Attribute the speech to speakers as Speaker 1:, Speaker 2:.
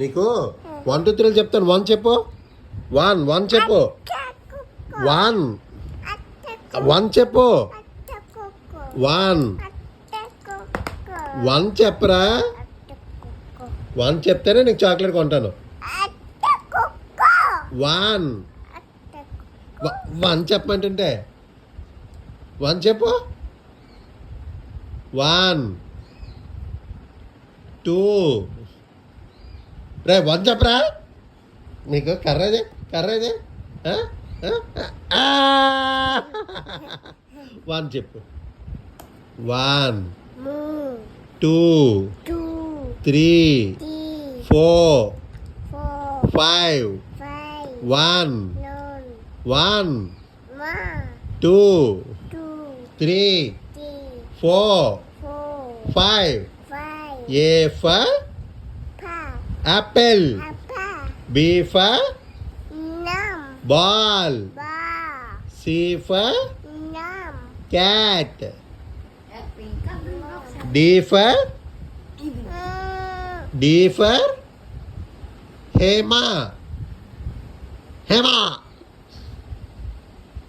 Speaker 1: నీకు 1 2 3 చెప్తాను. 1 చెప్పు. 1 చెప్పు. 1 చెప్పు. 1 చెప్పరా. 1 చెప్తేనే నీకు చాక్లెట్ కొంటాను. 1 చెప్పమంటుంటే 1 చెప్పు. 1 2 రే 1 చెప్పరా. నీకు కర్రదే 1 చెప్పు. 1 2 3 4 5 1 2 3 4 5 A for apple. B for ball. C for cat. D for Hema.